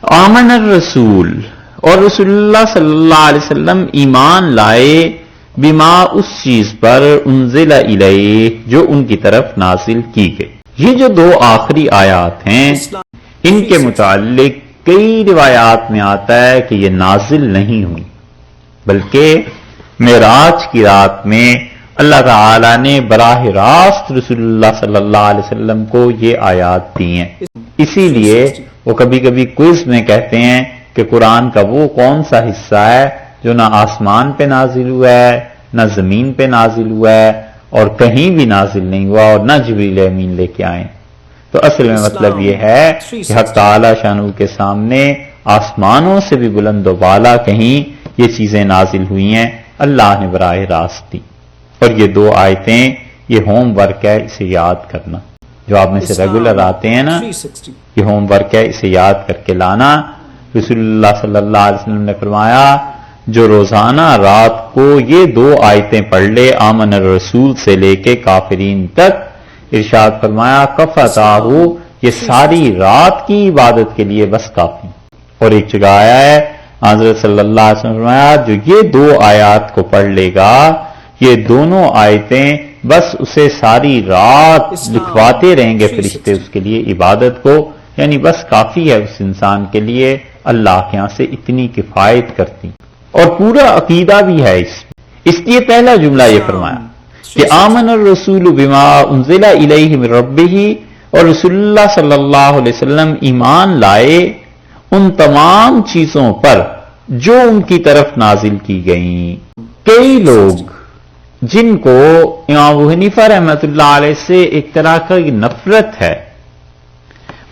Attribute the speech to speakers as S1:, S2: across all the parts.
S1: آمن الرسول، اور رسول اللہ صلی اللہ علیہ وسلم ایمان لائے، بما اس چیز پر انزل الیہ جو ان کی طرف نازل کی گئی۔ یہ جو دو آخری آیات ہیں ان کے متعلق کئی روایات میں آتا ہے کہ یہ نازل نہیں ہوئی، بلکہ معراج کی رات میں اللہ تعالی نے براہ راست رسول اللہ صلی اللہ علیہ وسلم کو یہ آیات دی ہیں۔ اسی لیے وہ کبھی کبھی کوئز میں کہتے ہیں کہ قرآن کا وہ کون سا حصہ ہے جو نہ آسمان پہ نازل ہوا ہے، نہ زمین پہ نازل ہوا ہے، اور کہیں بھی نازل نہیں ہوا، اور نہ جبریل امین لے کے آئے۔ تو اصل میں مطلب یہ ہے کہ حق تعالی شانہ کے سامنے آسمانوں سے بھی بلند و بالا کہیں یہ چیزیں نازل ہوئی ہیں، اللہ نے براہ راست دی۔ اور یہ دو آیتیں یہ ہوم ورک ہے، اسے یاد کرنا۔ جو آپ میں سے ریگولر آتے ہیں نا، یہ ہوم ورک ہے، اسے یاد کر کے لانا۔ رسول اللہ صلی اللہ علیہ وسلم نے فرمایا جو روزانہ رات کو یہ دو آیتیں پڑھ لے، آمن الرسول سے لے کے کافرین تک، ارشاد فرمایا کفتاہ، یہ ساری رات کی عبادت کے لیے بس کافی۔ اور ایک جگہ آیا ہے حضرت صلی اللہ علیہ وسلم فرمایا جو یہ دو آیات کو پڑھ لے گا، یہ دونوں آیتیں بس اسے ساری رات لکھواتے رہیں گے فرشتے اس کے لیے عبادت کو، یعنی بس کافی ہے اس انسان کے لیے، اللہ کے ہاں سے اتنی کفایت کرتی۔ اور پورا عقیدہ بھی ہے اس لیے پہلا جملہ یہ فرمایا کہ آمن الرسول بما انزل الیہ من ربہ، اور رسول اللہ صلی اللہ علیہ وسلم ایمان لائے ان تمام چیزوں پر جو ان کی طرف نازل کی گئیں۔ کئی لوگ جن کو امام ابو حنیفہ رحمۃ اللہ علیہ سے ایک طرح کا نفرت ہے،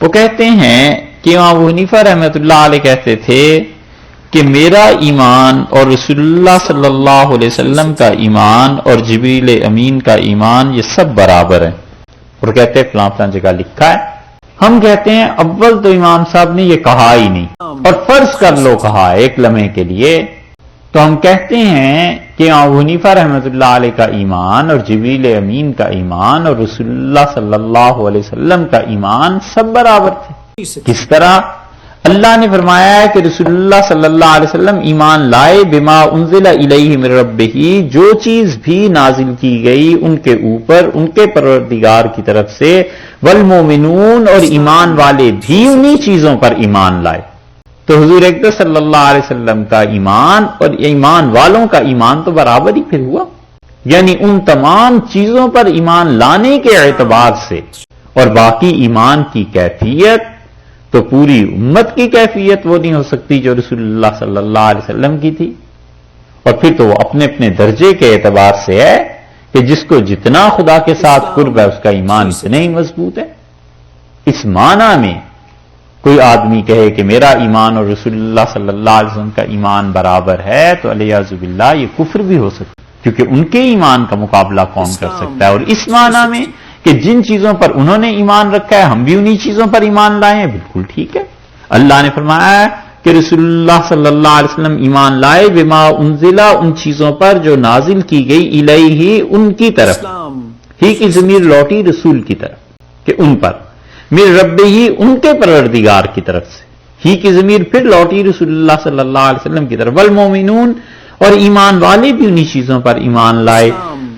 S1: وہ کہتے ہیں کہ امام ابو حنیفہ رحمۃ اللہ علیہ کہتے تھے کہ میرا ایمان اور رسول اللہ صلی اللہ علیہ وسلم کا ایمان اور جبریل امین کا ایمان یہ سب برابر ہیں، اور کہتے ہیں فلاں فلاں جگہ لکھا ہے۔ ہم کہتے ہیں اول تو امام صاحب نے یہ کہا ہی نہیں، اور فرض کر لو کہا ایک لمحے کے لیے، تو ہم کہتے ہیں کہ ابو حنیفہ رحمۃ اللہ علیہ کا ایمان اور جبریل امین کا ایمان اور رسول اللہ صلی اللہ علیہ وسلم کا ایمان سب برابر تھے۔ کس طرح؟ اللہ نے فرمایا ہے کہ رسول اللہ صلی اللہ علیہ وسلم ایمان لائے بما انزل الیہ من ربہ، جو چیز بھی نازل کی گئی ان کے اوپر ان کے پروردگار کی طرف سے، والمومنون، اور ایمان والے بھی انہی چیزوں پر ایمان لائے۔ تو حضور اکرم صلی اللہ علیہ وسلم کا ایمان اور ایمان والوں کا ایمان تو برابر ہی پھر ہوا، یعنی ان تمام چیزوں پر ایمان لانے کے اعتبار سے۔ اور باقی ایمان کی کیفیت تو پوری امت کی کیفیت وہ نہیں ہو سکتی جو رسول اللہ صلی اللہ علیہ وسلم کی تھی، اور پھر تو وہ اپنے اپنے درجے کے اعتبار سے ہے کہ جس کو جتنا خدا کے ساتھ قرب ہے اس کا ایمان اتنا ہی مضبوط ہے۔ اس معنی میں کوئی آدمی کہے کہ میرا ایمان اور رسول اللہ صلی اللہ علیہ وسلم کا ایمان برابر ہے تو علیہ باللہ یہ کفر بھی ہو سکتا ہے، کیونکہ ان کے ایمان کا مقابلہ کون کر سکتا ہے۔ اور اس معنی میں کہ جن چیزوں پر انہوں نے ایمان رکھا ہے ہم بھی انہی چیزوں پر ایمان لائے ہیں، بالکل ٹھیک ہے۔ اللہ نے فرمایا کہ رسول اللہ صلی اللہ علیہ وسلم ایمان لائے بما انزلہ، ان چیزوں پر جو نازل کی گئی، الیہ، ان کی طرف، ہی کی ضمیر لوٹی رسول کی طرف، کہ ان پر، من ربہ، ان کے پروردگار کی طرف سے، ہی کی ضمیر پھر لوٹی رسول اللہ صلی اللہ علیہ وسلم کی طرف، والمومنون، اور ایمان والے بھی انہی چیزوں پر ایمان لائے،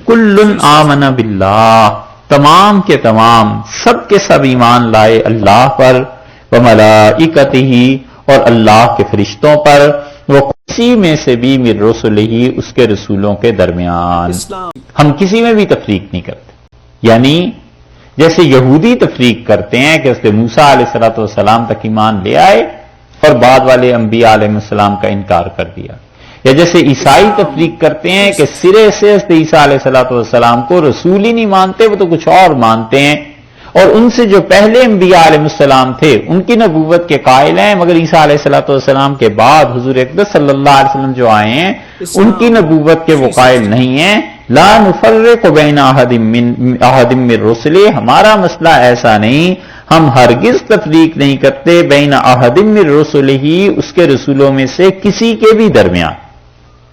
S1: کل آمن باللہ، تمام کے تمام سب کے سب ایمان لائے اللہ پر، وملائکتہ، اور اللہ کے فرشتوں پر، وہ کسی میں سے بھی من رسلہ، اس کے رسولوں کے درمیان۔ ہم کسی میں بھی تفریق نہیں کرتے، یعنی جیسے یہودی تفریق کرتے ہیں کہ حضرت موسیٰ علیہ السلام تک ایمان لے آئے اور بعد والے انبیاء علیہ السلام کا انکار کر دیا، یا جیسے عیسائی تفریق کرتے ہیں کہ سرے سے حضرت عیسیٰ علیہ السلام کو رسول ہی نہیں مانتے، وہ تو کچھ اور مانتے ہیں، اور ان سے جو پہلے انبیاء علیہ السلام تھے ان کی نبوت کے قائل ہیں، مگر عیسیٰ علیہ السلام کے بعد حضور اکرم صلی اللہ علیہ وسلم جو آئے ہیں ان کی نبوت کے وہ قائل نہیں ہیں۔ لا نفرق بین احد من رسلہ، ہمارا مسئلہ ایسا نہیں، ہم ہرگز تفریق نہیں کرتے بین احد من رسلہ، اس کے رسولوں میں سے کسی کے بھی درمیان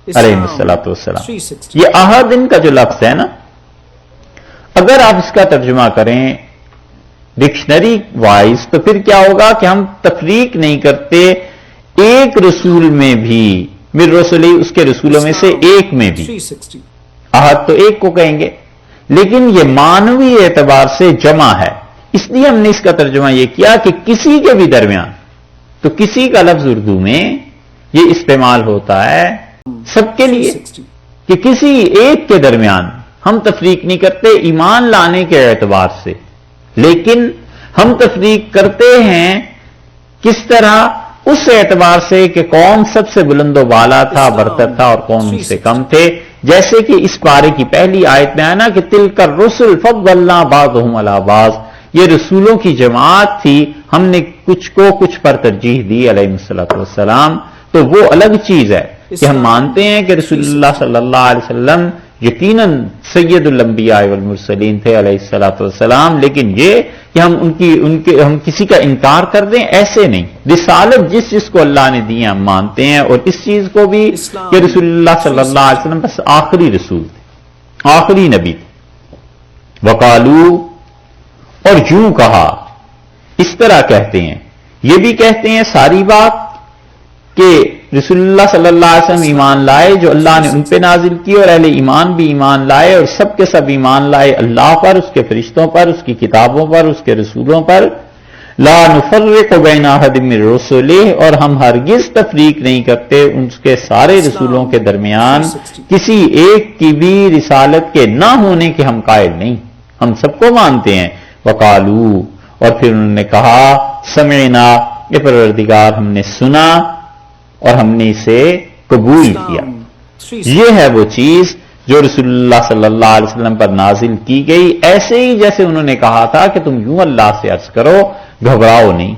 S1: علیہ السلام۔ یہ احد ان کا جو لفظ ہے نا، اگر آپ اس کا ترجمہ کریں ڈکشنری وائز، تو پھر کیا ہوگا کہ ہم تفریق نہیں کرتے ایک رسول میں بھی، من رسولی اس کے رسولوں میں سے ایک میں بھی، احد تو ایک کو کہیں گے، لیکن یہ معنوی اعتبار سے جمع ہے، اس لیے ہم نے اس کا ترجمہ یہ کیا کہ کسی کے بھی درمیان، تو کسی کا لفظ اردو میں یہ استعمال ہوتا ہے سب کے لیے، کہ کسی ایک کے درمیان ہم تفریق نہیں کرتے ایمان لانے کے اعتبار سے، لیکن ہم تفریق کرتے ہیں کس طرح؟ اس اعتبار سے کہ کون سب سے بلند و بالا تھا، برتر تھا، اور کون ان سے کم تھے، جیسے کہ اس پارے کی پہلی آیت میں آیا نا کہ تلک الرسل فضلنا بعضهم علی بعض، یہ رسولوں کی جماعت تھی، ہم نے کچھ کو کچھ پر ترجیح دی علیہ الصلوۃ والسلام، تو وہ الگ چیز ہے کہ ہم مانتے ہیں کہ رسول اللہ صلی اللہ علیہ وسلم یقیناً سید الانبیاء والمرسلین تھے علیہ الصلوۃ والسلام، لیکن یہ کہ ہم کسی کا انکار کر دیں، ایسے نہیں، رسالت جس کو اللہ نے دی ہم مانتے ہیں، اور اس چیز کو بھی کہ رسول اللہ صلی اللہ علیہ وسلم بس آخری رسول تھے، آخری نبی تھے۔ وقالو، اور یوں کہا، اس طرح کہتے ہیں، یہ بھی کہتے ہیں ساری بات کہ رسول اللہ صلی اللہ علیہ وسلم ایمان لائے جو اللہ نے ان پہ نازل کی، اور اہل ایمان بھی ایمان لائے، اور سب کے سب ایمان لائے اللہ پر، اس کے فرشتوں پر، اس کی کتابوں پر، اس کے رسولوں پر، لا نفرق بین احد من رسلہ، اور ہم ہرگز تفریق نہیں کرتے ان کے سارے رسولوں کے درمیان، کسی ایک کی بھی رسالت کے نہ ہونے کے ہم قائل نہیں، ہم سب کو مانتے ہیں۔ وقالو، اور پھر انہوں نے کہا، سمعنا، اے پروردگار ہم نے سنا اور ہم نے اسے قبول کیا۔ یہ ہے وہ چیز جو رسول اللہ صلی اللہ علیہ وسلم پر نازل کی گئی، ایسے ہی جیسے انہوں نے کہا تھا کہ تم یوں اللہ سے عرض کرو، گھبراؤ نہیں،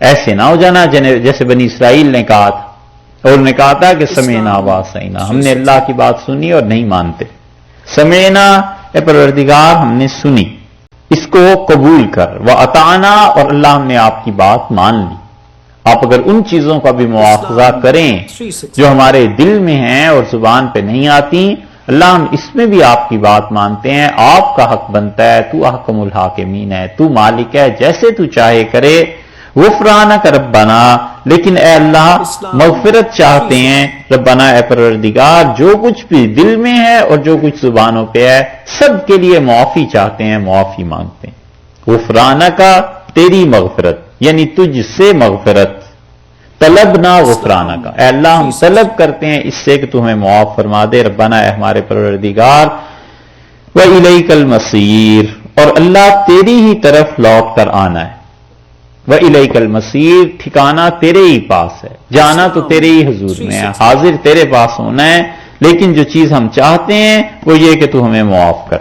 S1: ایسے نہ ہو جانا جیسے بنی اسرائیل نے کہا تھا، اور انہوں نے کہا تھا کہ سمعنا وعصینا، ہم نے اللہ کی بات سنی اور نہیں مانتے، سمعنا اے پروردگار ہم نے سنی، اس کو قبول کر، وَأَطَعْنَا، اور اللہ ہم نے آپ کی بات مان لی۔ آپ اگر ان چیزوں کا بھی مواخذہ کریں جو ہمارے دل میں ہیں اور زبان پہ نہیں آتی، اللہ ہم اس میں بھی آپ کی بات مانتے ہیں، آپ کا حق بنتا ہے، تو احکم الحاکمین ہے، تو مالک ہے، جیسے تو چاہے کرے، غفرانک ربنا، لیکن اے اللہ مغفرت چاہتے ہیں، ربنا اے پروردگار، جو کچھ بھی دل میں ہے اور جو کچھ زبانوں پہ ہے سب کے لیے معافی چاہتے ہیں، معافی مانگتے ہیں۔ غفرانک، تیری مغفرت، یعنی تجھ سے مغفرت، طلبنا غفرانک، اے اللہ ہم طلب کرتے ہیں اس سے کہ تو ہمیں معاف فرما دے، ربنا اے ہمارے پروردگار، وَإِلَيْكَ الْمَصِيرُ، اور اللہ تیری ہی طرف لوٹ کر آنا ہے، وَإِلَيْكَ الْمَصِيرُ، ٹھکانہ تیرے ہی پاس ہے، جانا تو تیرے ہی حضور میں ہے، حاضر تیرے پاس ہونا ہے، لیکن جو چیز ہم چاہتے ہیں وہ یہ کہ تو ہمیں معاف کر۔